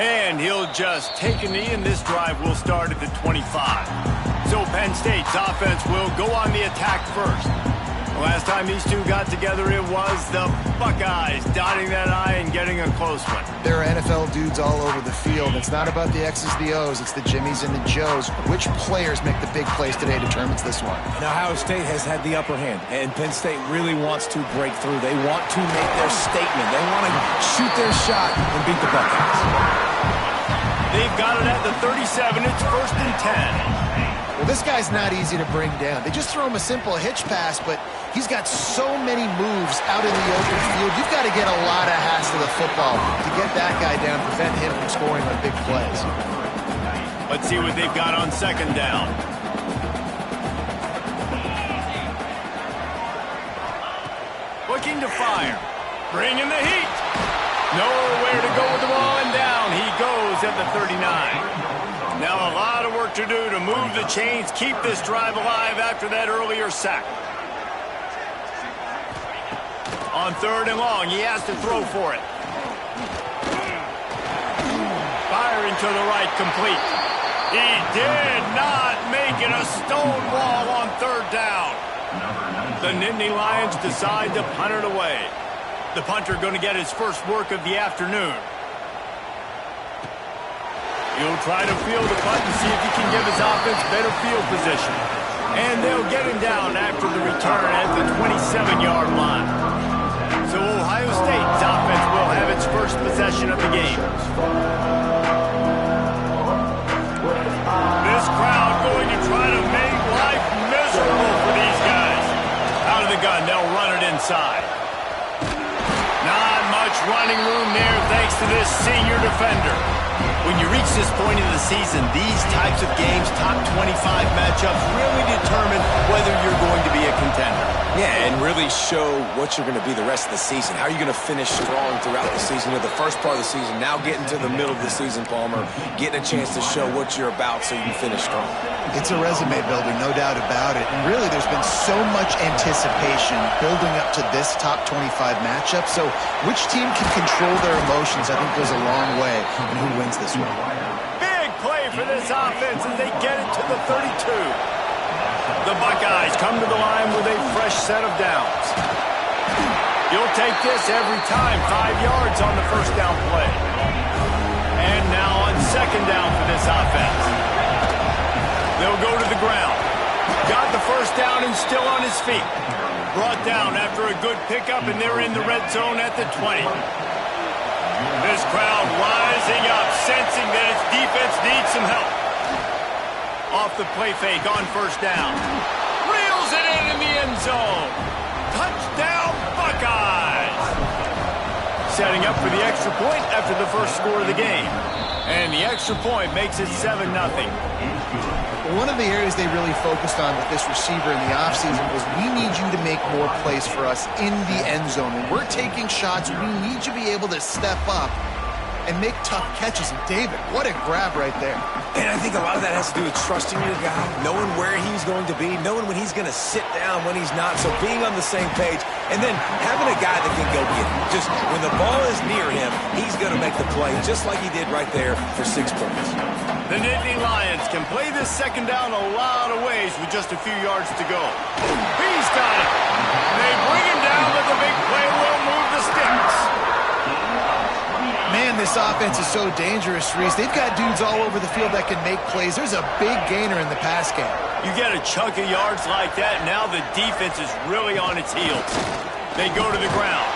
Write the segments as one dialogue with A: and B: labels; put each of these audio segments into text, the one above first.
A: And he'll just take a knee, and this drive will start at the 25. So Penn State's offense will go on the attack first. The last time these two got together, it was the Buckeyes dotting that I and getting a close one.
B: There are NFL dudes all over the field. It's not about the X's, the O's. It's the Jimmies and the Joes. Which players make the big plays today determines this one.
C: Now, Ohio State has had the upper hand, and Penn State really wants to break through. They want to make their statement. They want to shoot their shot and beat the Buckeyes.
A: They've got it at the 37. It's 1st and 10.
B: Well, this guy's not easy to bring down. They just throw him a simple hitch pass, but he's got so many moves out in the open field. You've got to get a lot of hats to the football to get that guy down, prevent him from scoring on big plays.
A: Let's see what they've got on 2nd down. Looking to fire. Bringing the heat. Nowhere to go with the ball, and down he goes at the 39. Now a lot of work to do to move the chains, keep this drive alive after that earlier sack. On 3rd and long, he has to throw for it. Firing to the right, complete. He did not make it, a stone wall on 3rd down. The Nittany Lions decide to punt it away. The punter going to get his first work of the afternoon. He'll try to field the punt and see if he can give his offense better field position. And they'll get him down after the return at the 27-yard line. So Ohio State's offense will have its first possession of the game. This crowd going to try to make life miserable for these guys. Out of the gun, they'll run it inside. Not much running room there thanks to this senior defender. When you reach this point in the season, these types of games, top 25 matchups, really determine whether you're going to be a contender.
C: Yeah, and really show what you're going to be the rest of the season. How are you going to finish strong throughout the season, or the first part of the season, now getting to the middle of the season, Palmer, getting a chance to show what you're about so you can finish strong.
B: It's a resume builder, no doubt about it. And really, there's been so much anticipation building up to this top 25 matchup. So which team can control their emotions, I think, goes a long way in who wins this one.
A: Big play for this offense as they get it to the 32. The Buckeyes come to the line with a fresh set of downs. You'll take this every time. 5 yards on the 1st down play. And now on 2nd down for this offense. They'll go to the ground. Got the 1st down and still on his feet. Brought down after a good pickup, and they're in the red zone at the 20. This crowd rising up, sensing that its defense needs some help. Off the play fake on 1st down. Reels it in the end zone. Touchdown, Buckeyes! Setting up for the extra point after the first score of the game. And the extra point makes it 7-0.
B: One of the areas they really focused on with this receiver in the offseason was, we need you to make more plays for us in the end zone. When we're taking shots, we need you to be able to step up and make tough catches. And David, what a grab right there.
C: And I think a lot of that has to do with trusting your guy, knowing where he's going to be, knowing when he's going to sit down, when he's not. So being on the same page, and then having a guy that can go get him. Just when the ball is near him, he's going to make the play, just like he did right there for 6 points.
A: The Nittany Lions can play this 2nd down a lot of ways with just a few yards to go. He's got it. They bring him down, but the big play will move the sticks.
B: Man, this offense is so dangerous, Reese. They've got dudes all over the field that can make plays. There's a big gainer in the pass game.
A: You get a chunk of yards like that, now the defense is really on its heels. They go to the ground.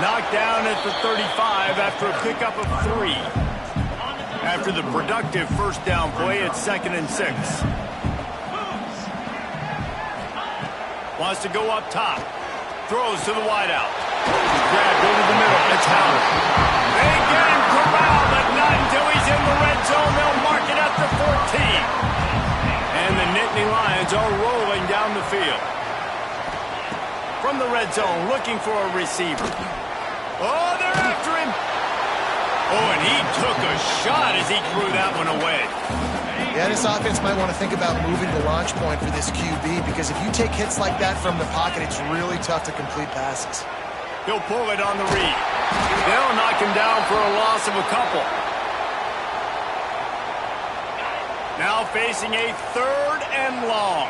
A: Knocked down at the 35 after a pickup of 3. After the productive 1st down play, it's 2nd and 6. Wants to go up top. Throws to the wideout. Grabbed over the middle. It's Howard. They get him corralled, but not until he's in the red zone. They'll mark it at the 14. And the Nittany Lions are rolling down the field. From the red zone, looking for a receiver. Oh, they're after him. Oh, and he took a shot as he threw that one away.
B: Yeah, this offense might want to think about moving the launch point for this QB, because if you take hits like that from the pocket, it's really tough to complete passes.
A: He'll pull it on the read. They'll knock him down for a loss of a couple. Now facing a 3rd and long.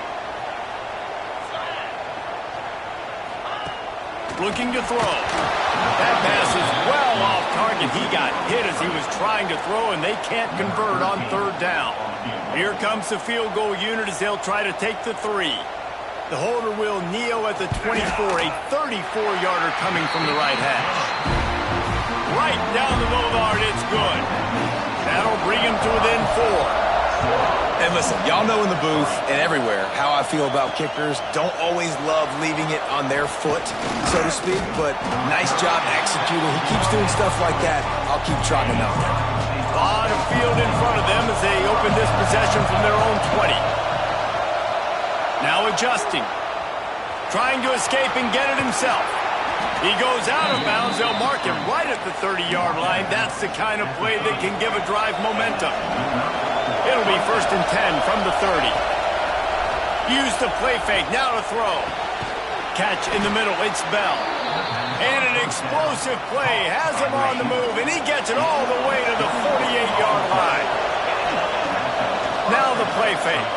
A: Looking to throw. That pass is well off target. He got hit as he was trying to throw, and they can't convert on 3rd down. Here comes the field goal unit as they'll try to take the 3. The holder will kneel at the 24, a 34-yarder coming from the right hash. Right down the boulevard, it's good. That'll bring him to within 4.
C: And listen, y'all know in the booth and everywhere how I feel about kickers. Don't always love leaving it on their foot, so to speak, but nice job executing. He keeps doing stuff like that. I'll keep trotting him out there.
A: A lot of field in front of them as they open this possession from their own 20. Now adjusting. Trying to escape and get it himself. He goes out of bounds. They'll mark him right at the 30-yard line. That's the kind of play that can give a drive momentum. It'll be 1st and 10 from the 30. Use the play fake. Now to throw. Catch in the middle. It's Bell. And an explosive play. Has him on the move, and he gets it all the way to the 48-yard line. Now the play fake.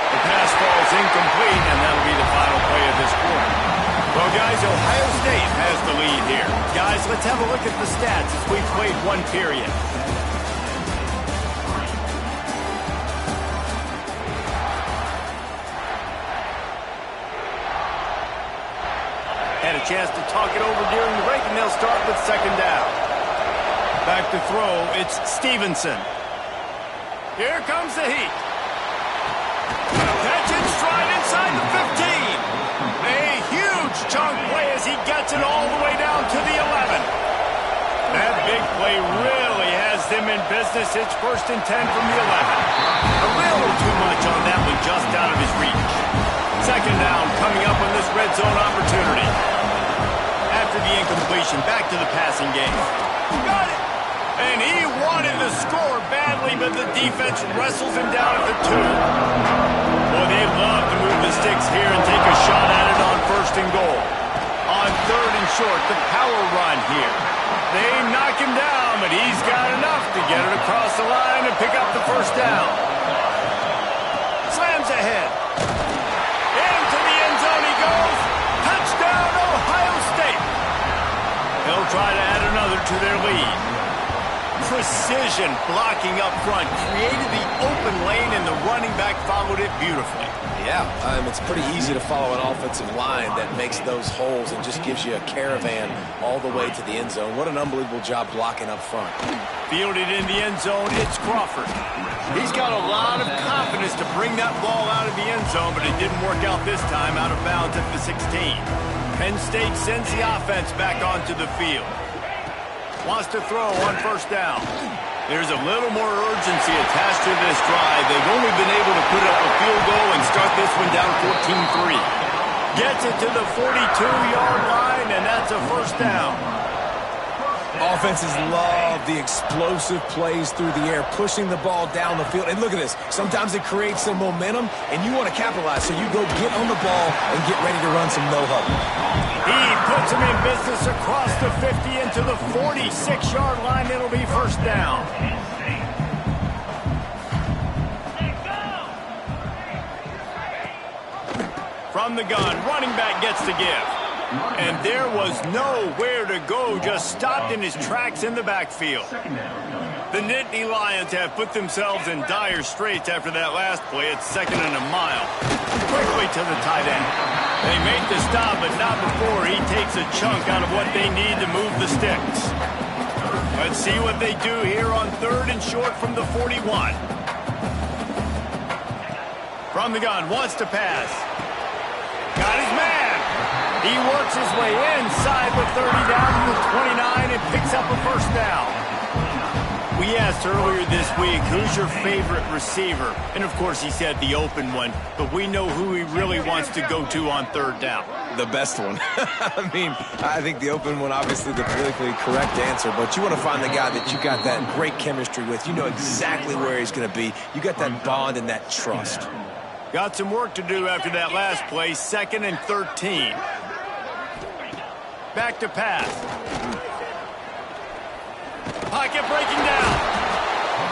A: The pass falls incomplete, and that'll be the final play of this quarter. Well, guys, Ohio State has the lead here. Guys, let's have a look at the stats as we've played 1 period. Had a chance to talk it over during the break, and they'll start with 2nd down. Back to throw, it's Stevenson. Here comes the heat. Catch in stride inside the 15. A huge chunk play as he gets it all the way down to the 11. That big play really has them in business. It's 1st and 10 from the 11. A little too much on that one, just out of his reach. 2nd down coming up on this red zone opportunity. After the incompletion, back to the passing game. Got it! And he wanted to score badly, but the defense wrestles him down at the 2. Boy, they'd love to move the sticks here and take a shot at it on 1st and goal. On 3rd and short, the power run here. They knock him down, but he's got enough to get it across the line and pick up the 1st down. Slams ahead. Into the end zone he goes. Touchdown, Ohio State. They'll try to add another to their lead. Precision blocking up front created the open lane, and the running back followed it beautifully.
C: Yeah, it's pretty easy to follow an offensive line that makes those holes and just gives you a caravan all the way to the end zone. What an unbelievable job blocking up front.
A: Fielded in the end zone, it's Crawford. He's got a lot of confidence to bring that ball out of the end zone, but it didn't work out this time, out of bounds at the 16. Penn State sends the offense back onto the field. Wants to throw on 1st down. There's a little more urgency attached to this drive. They've only been able to put up a field goal and start this one down 14-3. Gets it to the 42-yard line, and that's a 1st down.
C: Offenses love the explosive plays through the air, pushing the ball down the field. And look at this. Sometimes it creates some momentum, and you want to capitalize. So you go get on the ball and get ready to run some no-huddle.
A: He puts him in business across the 50 into the 46-yard line. It'll be 1st down. From the gun, running back gets the give. And there was nowhere to go, just stopped in his tracks in the backfield. The Nittany Lions have put themselves in dire straits after that last play. It's 2nd and a mile. Quickly to the tight end. They make the stop, but not before he takes a chunk out of what they need to move the sticks. Let's see what they do here on 3rd and short from the 41. From the gun, wants to pass. Got his man. He works his way inside the 30 down to the 29 and picks up a 1st down. We asked earlier this week, who's your favorite receiver? And, of course, he said the open one. But we know who he really wants to go to on 3rd down.
C: The best one. I think the open one, obviously the politically correct answer. But you want to find the guy that you got that great chemistry with. You know exactly where he's going to be. You got that bond and that trust.
A: Got some work to do after that last play, 2nd and 13. back to pass. Pocket breaking down.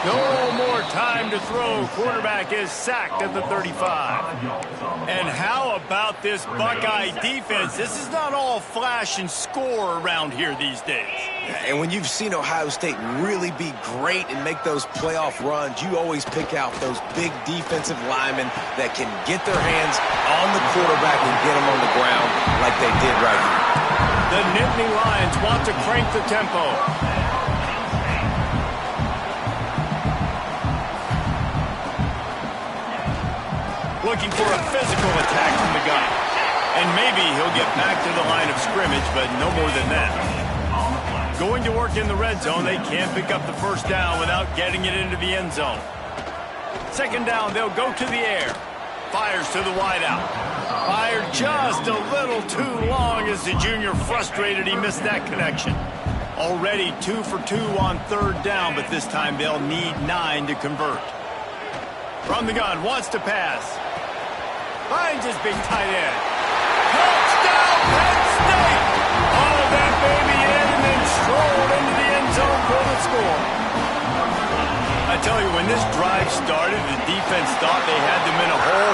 A: No more time to throw. Quarterback is sacked at the 35. And how about this Buckeye defense? This is not all flash and score around here these days.
C: And when you've seen Ohio State really be great and make those playoff runs, you always pick out those big defensive linemen that can get their hands on the quarterback and get him on the ground like they did right here.
A: The Nittany Lions want to crank the tempo. Looking for a physical attack from the gun. And maybe he'll get back to the line of scrimmage, but no more than that. Going to work in the red zone, they can't pick up the first down without getting it into the end zone. Second down, they'll go to the air. Fires to the wideout. Fired just a little too long as the junior frustrated he missed that connection. Already 2 for 2 on third down, but this time they'll need 9 to convert. From the gun, wants to pass. Finds his big tight end. Touchdown, Penn State! All of that baby in and then strolled into the end zone for the score. I tell you, when this drive started, the defense thought they had them in a hole.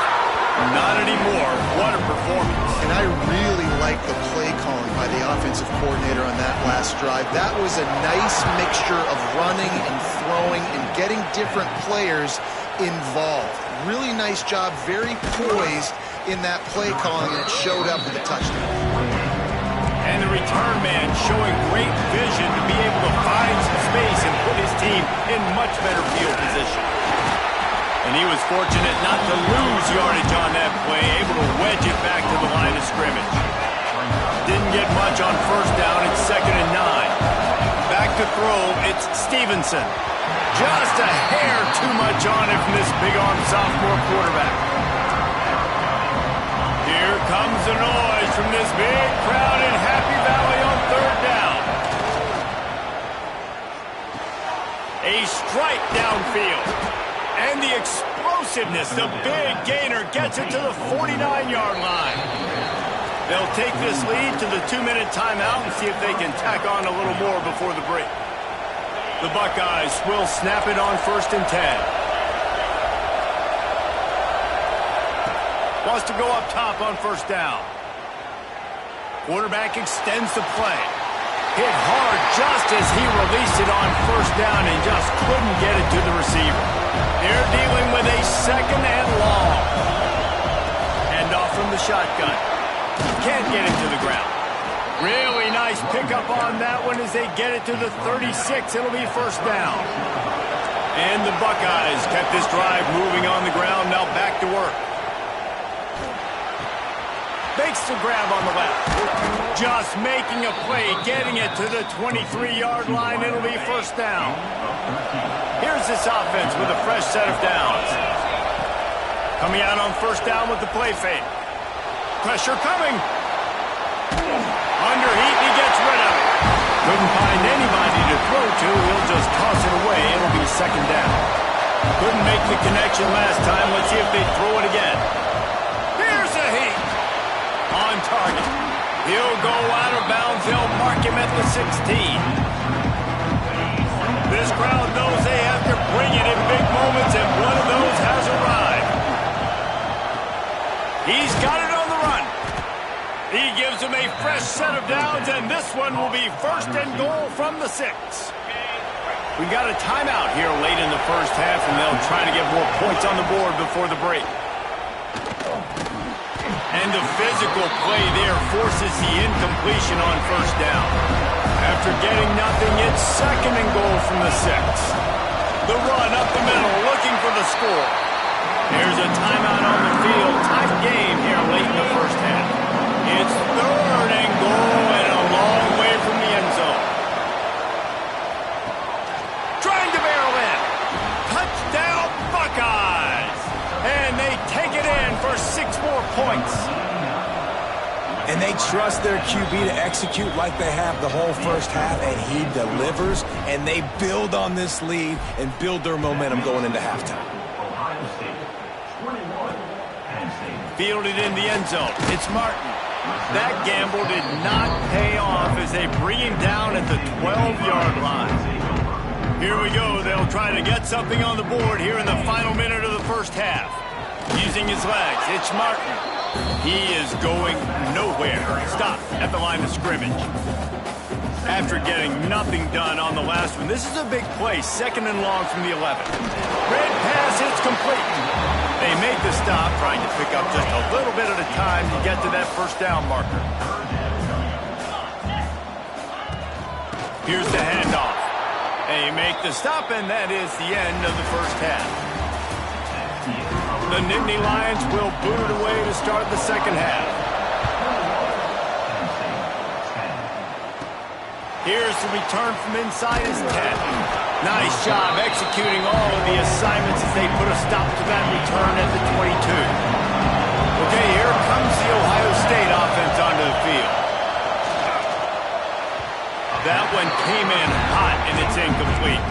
A: Not anymore. What a performance.
B: And I really like the play calling by the offensive coordinator on that last drive. That was a nice mixture of running and throwing and getting different players involved. Really nice job, very poised in that play calling, and it showed up with a touchdown.
A: And the return man showing great vision to be able to find some space and put his team in much better field position. And he was fortunate not to lose yardage on that play, able to wedge it back to the line of scrimmage. Didn't get much on first down. It's 2nd and 9. Back to throw, it's Stevenson. Just a hair too much on it from this big-arm sophomore quarterback. Here comes the noise from this big crowd in Happy Valley on third down. A strike downfield. And the explosiveness, the big gainer gets it to the 49-yard line. They'll take this lead to the 2-minute timeout and see if they can tack on a little more before the break. The Buckeyes will snap it on 1st and 10. Wants to go up top on first down. Quarterback extends the play. Hit hard just as he released it on first down and just couldn't get it to the receiver. They're dealing with a 2nd and long. Hand off from the shotgun. Can't get it to the ground. Really nice pickup on that one as they get it to the 36. It'll be first down. And the Buckeyes kept this drive moving on the ground. Now back to work. Makes the grab on the left. Just making a play, getting it to the 23-yard line. It'll be first down. Here's this offense with a fresh set of downs. Coming out on first down with the play fake. Pressure coming. Underheat, he gets rid of it. Couldn't find anybody to throw to. He'll just toss it away. It'll be 2nd down. Couldn't make the connection last time. Let's see if they throw it again. Here's a heat. On target. He'll go out of bounds. They'll mark him at the 16. This crowd knows they have to bring it in big moments, and one of those has arrived. He's got it on the run. He gives them a fresh set of downs, and this one will be 1st and goal from the 6. We got a timeout here late in the first half, and they'll try to get more points on the board before the break. And the physical play there forces the incompletion on first down. After getting nothing, it's 2nd and goal from the 6. The run up the middle, looking for the score. There's a timeout on the field. Tight game here late in the first half. It's 3rd and goal and a long way from the end zone. Trying to barrel in. Touchdown Buckeyes! And they take it in for 6 more points.
C: And they trust their QB to execute like they have the whole first half, and he delivers, and they build on this lead and build their momentum going into halftime.
A: Fielded in the end zone. It's Martin. That gamble did not pay off as they bring him down at the 12-yard line. Here we go. They'll try to get something on the board here in the final minute of the first half. Using his legs, it's Martin. He is going nowhere. Stop at the line of scrimmage. After getting nothing done on the last one, this is a big play, 2nd and long from the 11. Red pass, it's complete. They make the stop, trying to pick up just a little bit at a time to get to that first down marker. Here's the handoff. They make the stop, and that is the end of the first half. The Nittany Lions will boot it away to start the second half. Here's the return from inside his 10. Nice job executing all of the assignments as they put a stop to that return at the 22. Okay, here comes the Ohio State offense onto the field. That one came in hot, and it's incomplete.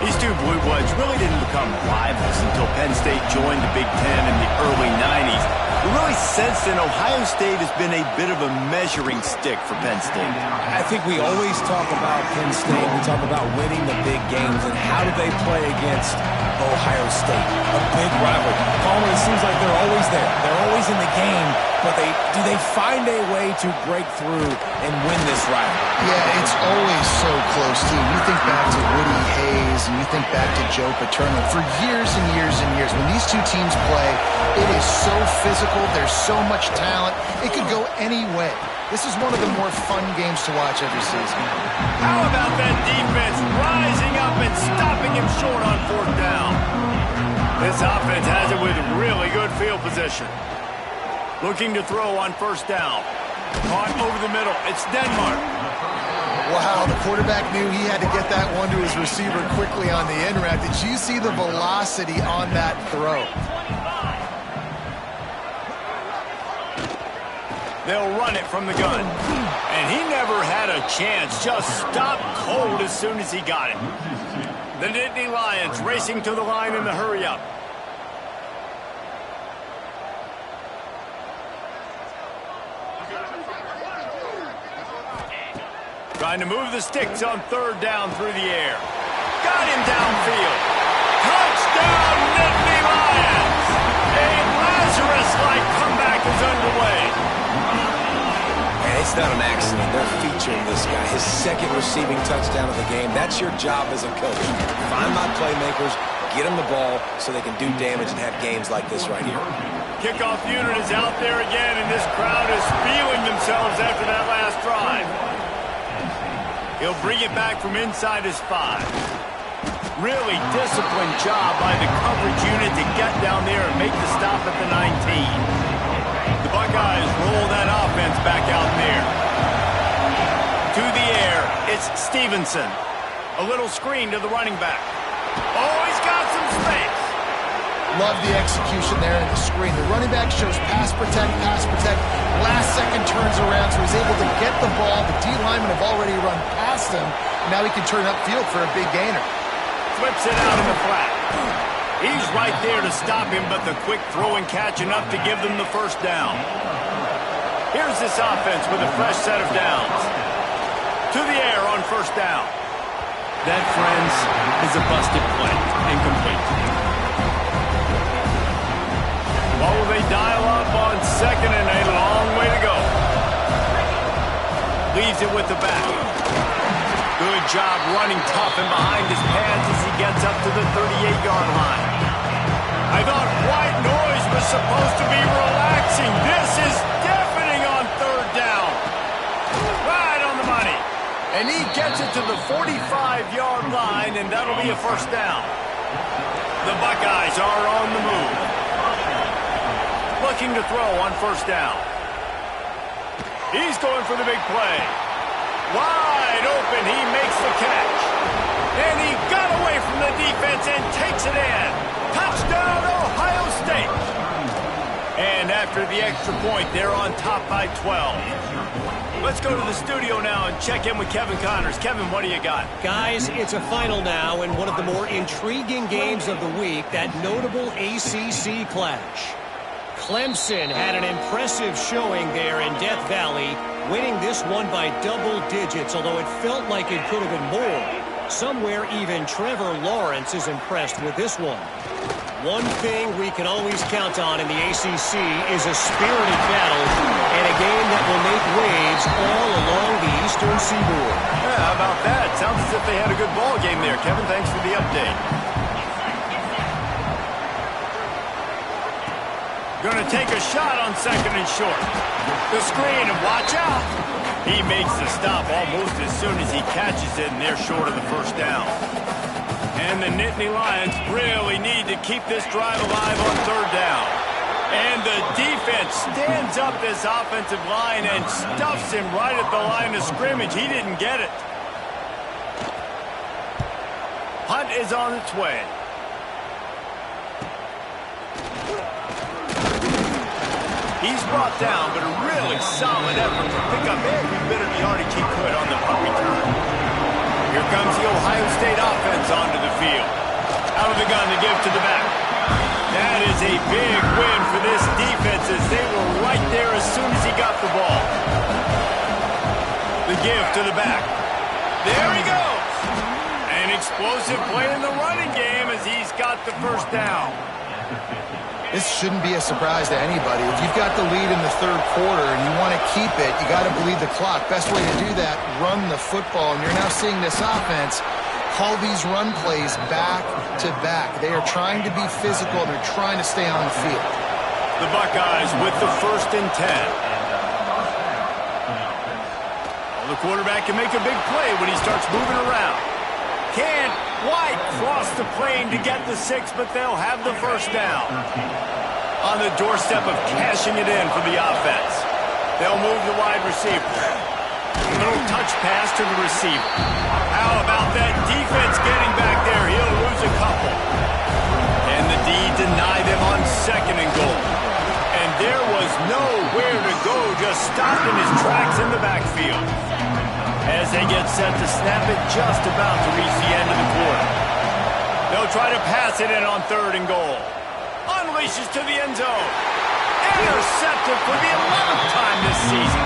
A: These two Blue Bloods really didn't become rivals until Penn State joined the Big Ten in the early 90s. We really sensed that Ohio State has been a bit of a measuring stick for Penn State.
C: I think we always talk about Penn State. We talk about winning the big games, and how do they play against Ohio State? A big rival. Palmer, it seems like they're always there. They're always in the game, but do they find a way to break through and win this rival?
B: Yeah, it's always so close, too. You think back to Woody Hayes, and you think back to Joe Paterno. For years and years and years, when these two teams play, it is so physical. There's so much talent. It could go any way. This is one of the more fun games to watch every season.
A: How about that defense rising up and stopping him short on 4th down? This offense has it with really good field position. Looking to throw on 1st down. Caught over the middle. It's Denmark.
B: Wow, the quarterback knew he had to get that one to his receiver quickly on the in route. Did you see the velocity on that throw?
A: They'll run it from the gun. And he never had a chance. Just stopped cold as soon as he got it. The Nittany Lions racing to the line in the hurry-up. Trying to move the sticks on 3rd down through the air. Got him downfield. Touchdown, Nittany Lions! A Lazarus-like comeback is underway.
C: And it's not an accident. They're featuring this guy. His 2nd receiving touchdown of the game. That's your job as a coach. Find my playmakers, get them the ball so they can do damage and have games like this right here.
A: Kickoff unit is out there again, and this crowd is feeling themselves after that last drive. He'll bring it back from inside his 5. Really disciplined job by the coverage unit to get down there and make the stop at the 19. The Buckeyes roll that offense back out there. To the air, it's Stevenson. A little screen to the running back. Oh, he's got some space.
B: Love the execution there in the screen. The running back shows pass protect, pass protect. Last second turns around, so he's able to get the ball. The D linemen have already run past him. Now he can turn upfield for a big gainer.
A: Flips it out in the flat. He's right there to stop him, but the quick throw and catch enough to give them the 1st down. Here's this offense with a fresh set of downs. To the air on 1st down. That, friends, is a busted play. Incomplete. What will they dial up on 2nd and a long way to go? Leaves it with the back. Good job running tough and behind his pads as he gets up to the 38-yard line. I thought white noise was supposed to be relaxing. This is deafening on 3rd down. Right on the money. And he gets it to the 45-yard line, and that'll be a 1st down. The Buckeyes are on the move. Looking to throw on 1st down. He's going for the big play. Wide open, he makes the catch. And he got away from the defense and takes it in. Touchdown, Ohio State. And after the extra point, they're on top by 12. Let's go to the studio now and check in with Kevin Connors. Kevin, what do you got?
D: Guys, it's a final now in one of the more intriguing games of the week, that notable ACC clash. Clemson had an impressive showing there in Death Valley, winning this one by double digits, although it felt like it could have been more. Somewhere even Trevor Lawrence is impressed with this one. One thing we can always count on in the ACC is a spirited battle and a game that will make waves all along the Eastern Seaboard.
A: Yeah, how about that? Sounds as if they had a good ball game there. Kevin, thanks for the update. Going to take a shot on second and short. The screen, and watch out. He makes the stop almost as soon as he catches it, and they're short of the first down. And the Nittany Lions really need to keep this drive alive on third down. And the defense stands up this offensive line and stuffs him right at the line of scrimmage. He didn't get it. Punt is on its way. He's brought down, but a really solid effort to pick up every bit of yardage he could on the punt return. Here comes the Ohio State offense onto the field. Out of the gun to give to the back. That is a big win for this defense as they were right there as soon as he got the ball. The give to the back. There he goes. An explosive play in the running game as he's got the first down.
B: This shouldn't be a surprise to anybody. If you've got the lead in the third quarter and you want to keep it, you got to bleed the clock. Best way to do that, run the football. And you're now seeing this offense call these run plays back to back. They are trying to be physical. They're trying to stay on the field.
A: The Buckeyes with the 1st and 10. Well, the quarterback can make a big play when he starts moving around. Can't quite cross the plane to get the 6, but they'll have the first down. On the doorstep of cashing it in for the offense. They'll move the wide receiver. Little touch pass to the receiver. How about that defense getting back there? He'll lose a couple. And the D denied him on 2nd and goal. And there was nowhere to go, just stopped in his tracks in the backfield. As they get set to snap it, just about to reach the end of the quarter. They'll try to pass it in on 3rd and goal. Unleashes to the end zone. Intercepted for the 11th time this season.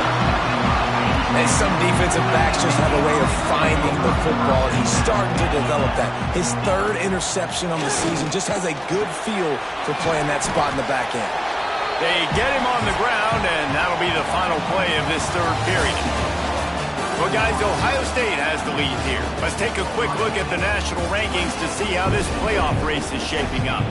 C: And some defensive backs just have a way of finding the football, and he's starting to develop that. His 3rd interception on the season just has a good feel for playing that spot in the back end.
A: They get him on the ground, and that'll be the final play of this 3rd period. Well, guys, Ohio State has the lead here. Let's take a quick look at the national rankings to see how this playoff race is shaping up.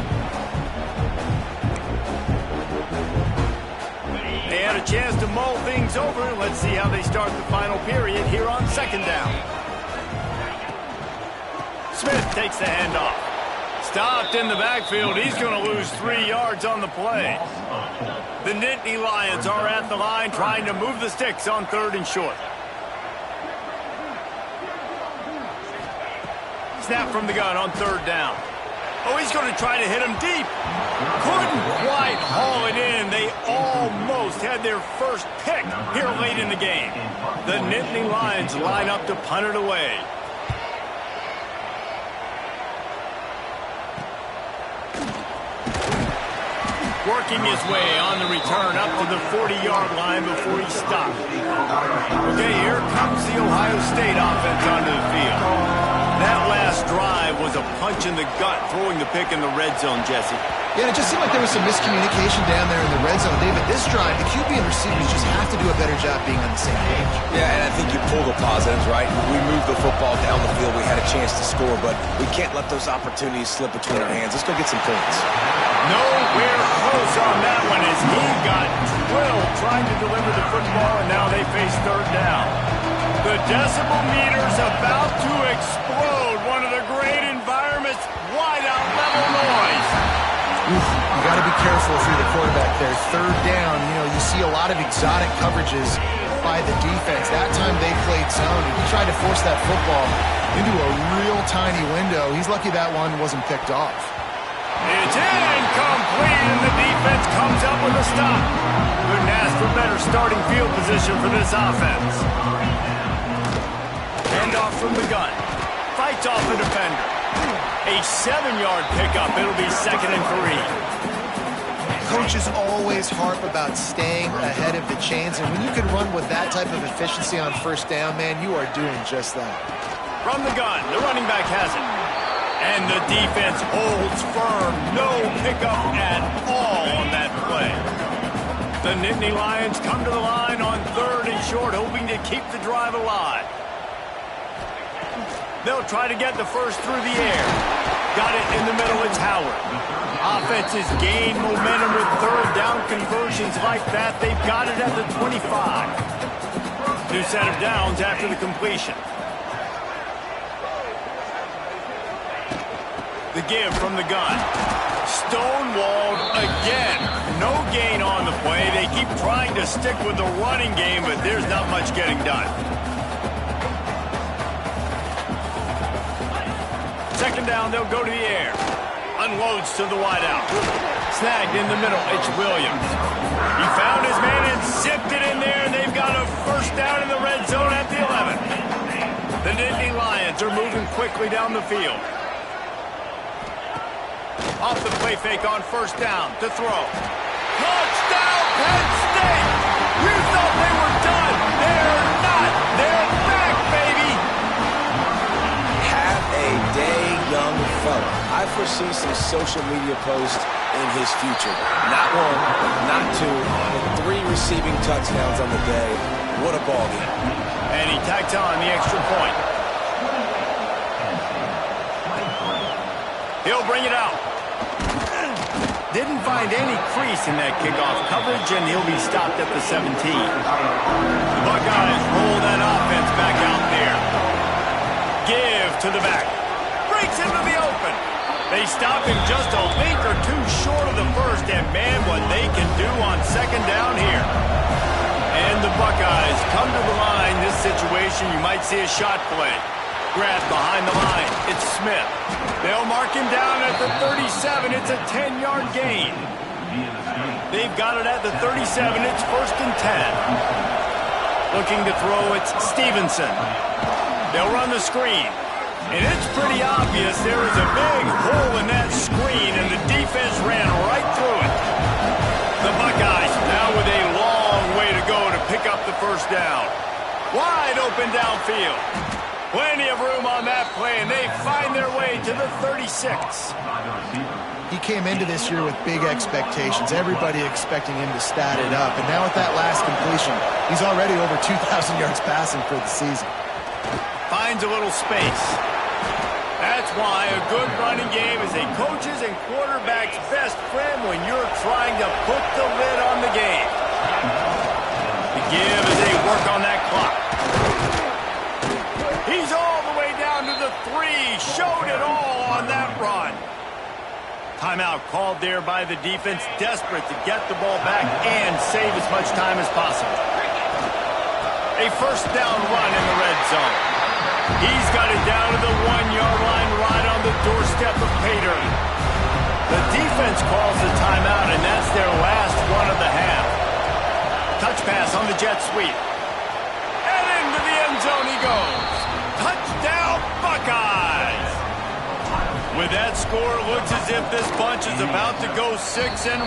A: They had a chance to mull things over. Let's see how they start the final period here on 2nd down. Smith takes the handoff. Stopped in the backfield. He's going to lose 3 yards on the play. The Nittany Lions are at the line trying to move the sticks on 3rd and short. Snap from the gun on 3rd down. Oh, he's going to try to hit him deep. Couldn't quite haul it in. They almost had their first pick here late in the game. The Nittany Lions line up to punt it away. Working his way on the return up to the 40-yard line before he stopped. Okay, here comes the Ohio State offense onto the field. That last drive was a punch in the gut, throwing the pick in the red zone, Jesse.
B: Yeah, it just seemed like there was some miscommunication down there in the red zone. David, this drive, the QB and receivers just have to do a better job being on the same page.
C: Yeah, and I think you pull the positives, right? We moved the football down the field. We had a chance to score, but we can't let those opportunities slip between our hands. Let's go get some points.
A: Nowhere close on that one as he got drilled trying to deliver the football, and now they face 3rd down. The decibel meter's about to explode. One of the great environments, wide-out level noise.
B: You got to be careful if you're the quarterback there. 3rd down, you see a lot of exotic coverages by the defense. That time they played zone, and he tried to force that football into a real tiny window. He's lucky that one wasn't picked off.
A: It's incomplete, and the defense comes up with a stop. Couldn't ask for better starting field position for this offense. Handoff from the gun. Fights off the defender. A 7-yard pickup. It'll be 2nd and 3.
B: Coaches always harp about staying ahead of the chains, and when you can run with that type of efficiency on first down, man, you are doing just that.
A: From the gun, the running back has it. And the defense holds firm. No pickup at all on that play. The Nittany Lions come to the line on 3rd and short, hoping to keep the drive alive. They'll try to get the first through the air. Got it in the middle, it's Howard. Offenses gain momentum with 3rd down conversions like that. They've got it at the 25. New set of downs after the completion. The give from the gun. Stonewalled again. No gain on the play. They keep trying to stick with the running game, but there's not much getting done. 2nd down, they'll go to the air. Unloads to the wideout. Snagged in the middle, it's Williams. He found his man and zipped it in there, and they've got a first down in the red zone at the 11. The Nittany Lions are moving quickly down the field. Off the play fake on 1st down to throw. Touchdown, Penn State! You thought they were done. They're not. They're back, baby!
C: Have a day, young fella. I foresee some social media posts in his future. Not 1, not 2, but 3 receiving touchdowns on the day. What a ball game.
A: And he tacks on the extra point. He'll bring it out. Didn't find any crease in that kickoff coverage, and he'll be stopped at the 17. The Buckeyes roll that offense back out there. Give to the back. Breaks into the open. They stop him just a link or 2 short of the first, and man, what they can do on 2nd down here. And the Buckeyes come to the line. This situation, you might see a shot play. Grab behind the line. It's Smith. They'll mark him down at the 37. It's a 10-yard gain. They've got it at the 37. It's 1st and 10. Looking to throw, it's Stevenson. They'll run the screen. And it's pretty obvious there is a big hole in that screen, and the defense ran right through it. The Buckeyes now with a long way to go to pick up the first down. Wide open downfield. Plenty of room on that play, and they find their way to the 36.
B: He came into this year with big expectations. Everybody expecting him to stat it up. And now with that last completion, he's already over 2,000 yards passing for the season.
A: Finds a little space. That's why a good running game is a coach's and quarterback's best friend when you're trying to put the lid on the game. The give as they work on that clock. He's all the way down to the 3. Showed it all on that run. Timeout called there by the defense, desperate to get the ball back and save as much time as possible. A first down run in the red zone. He's got it down to the 1-yard line right on the doorstep of Pater. The defense calls the timeout, and that's their last one of the half. Touch pass on the jet sweep. And into the end zone he goes. Touchdown, Buckeyes! With that score, it looks as if this bunch is about to go 6-1.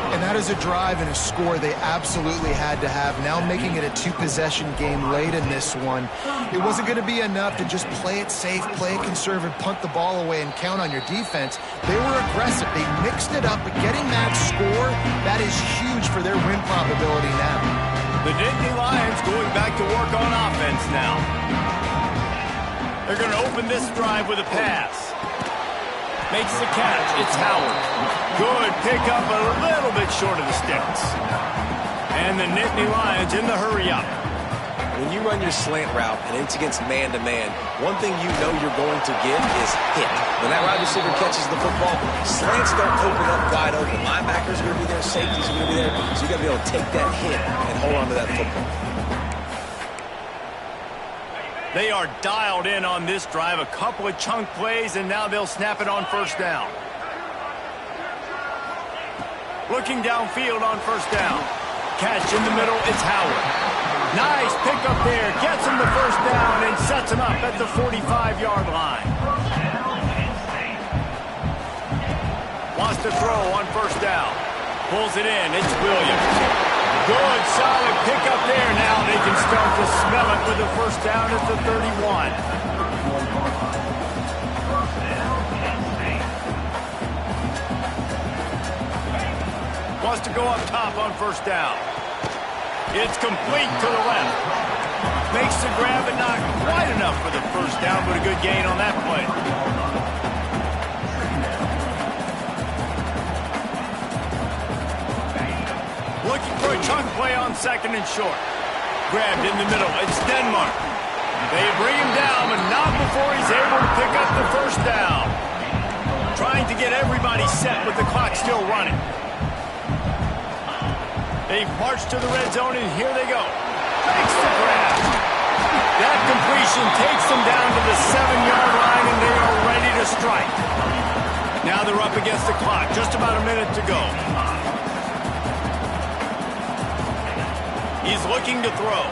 B: And that is a drive and a score they absolutely had to have. Now making it a 2-possession game late in this one. It wasn't going to be enough to just play it safe, play it conservative, punt the ball away, and count on your defense. They were aggressive. They mixed it up, but getting that score, that is huge for their win probability now.
A: The Nittany Lions going back to work on offense now. They're going to open this drive with a pass. Makes the catch. It's Howard. Good pickup, a little bit short of the sticks. And the Nittany Lions in the hurry-up.
C: When you run your slant route and it's against man-to-man, one thing you know you're going to get is hit. When that wide receiver catches the football, slants don't open up wide open. Linebackers are going to be there, safeties are going to be there, so you got to be able to take that hit and hold on to that football.
A: They are dialed in on this drive. A couple of chunk plays, and now they'll snap it on first down. Looking downfield on first down. Catch in the middle, it's Howard. Nice pickup there. Gets him the first down and sets him up at the 45-yard line. Wants to throw on first down. Pulls it in. It's Williams. Good, solid pickup there. Now they can start to smell it with a first down at the 31. Wants to go up top on first down. It's complete to the left. Makes the grab, but not quite enough for the first down, but a good gain on that play. Looking for a chunk play on second and short. Grabbed in the middle. It's Denmark. They bring him down, but not before he's able to pick up the first down. Trying to get everybody set with the clock still running. They've marched to the red zone, and here they go. Makes the grab. That completion takes them down to the 7-yard line, and they are ready to strike. Now they're up against the clock. Just about a minute to go. He's looking to throw.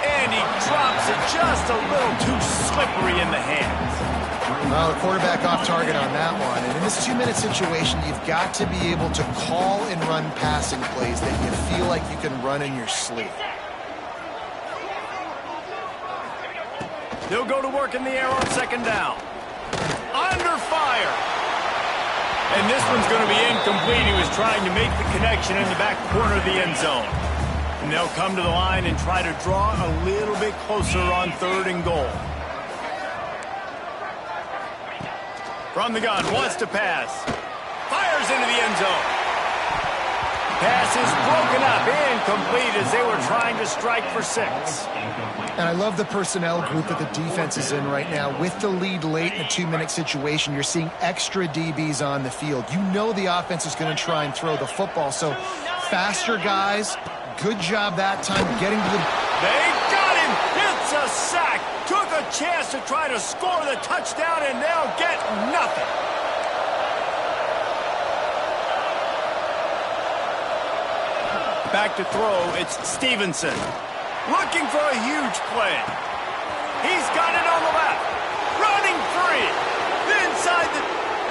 A: And he drops it just a little too slippery in the hands.
B: Well, the quarterback off target on that one. And in this 2-minute situation, you've got to be able to call and run passing plays that you feel like you can run in your sleep.
A: He'll go to work in the air on second down. Under fire. And this one's going to be incomplete. He was trying to make the connection in the back corner of the end zone. And they'll come to the line and try to draw a little bit closer on third and goal. From the gun, wants to pass. Fires into the end zone. Pass is broken up, incomplete as they were trying to strike for 6.
B: And I love the personnel group that the defense is in right now. With the lead late in a 2-minute situation, you're seeing extra DBs on the field. You know the offense is going to try and throw the football. So faster guys, good job that time getting to the...
A: They got him! It's a sack! Took a chance to try to score the touchdown, and they'll get nothing. Back to throw, it's Stevenson. Looking for a huge play. He's got it on the left. Running free. Inside the...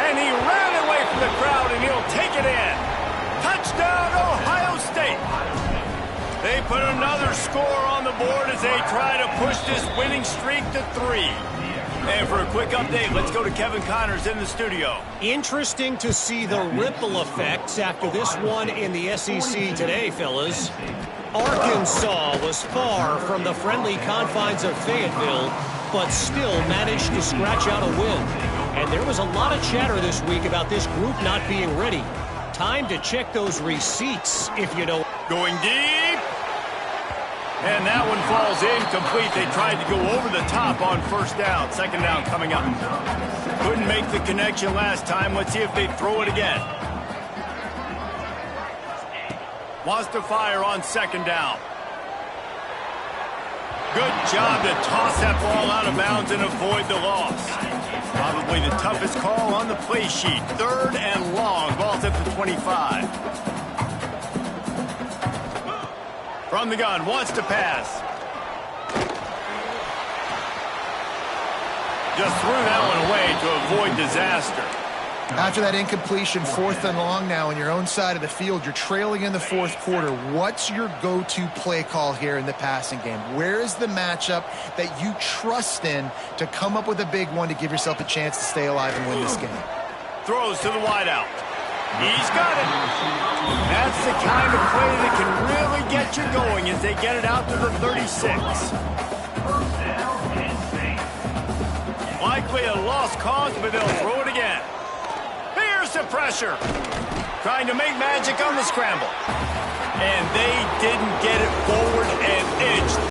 A: And he ran away from the crowd, and he'll take it in. Touchdown, Ohio State. They put another score on the board as they try to push this winning streak to 3. And for a quick update, let's go to Kevin Connors in the studio.
D: Interesting to see the ripple effects after this one in the SEC today, fellas. Arkansas was far from the friendly confines of Fayetteville, but still managed to scratch out a win. And there was a lot of chatter this week about this group not being ready. Time to check those receipts, if you know.
A: Going deep. And that one falls incomplete. They tried to go over the top on first down. Second down coming up. Couldn't make the connection last time. Let's see if they throw it again. Wants to fire on second down. Good job to toss that ball out of bounds and avoid the loss. Probably the toughest call on the play sheet. Third and long. Ball's at the 25. From the gun, wants to pass. Just threw that one away to avoid disaster.
B: After that incompletion, 4th and long now on your own side of the field, you're trailing in the 4th quarter. What's your go-to play call here in the passing game? Where is the matchup that you trust in to come up with a big one to give yourself a chance to stay alive and win this game?
A: Throws to the wideout. He's got it. That's the kind of play that can really get you going as they get it out to the 36. Likely a lost cause, but they'll throw it again. Here's the pressure. Trying to make magic on the scramble. And they didn't get it forward an inch.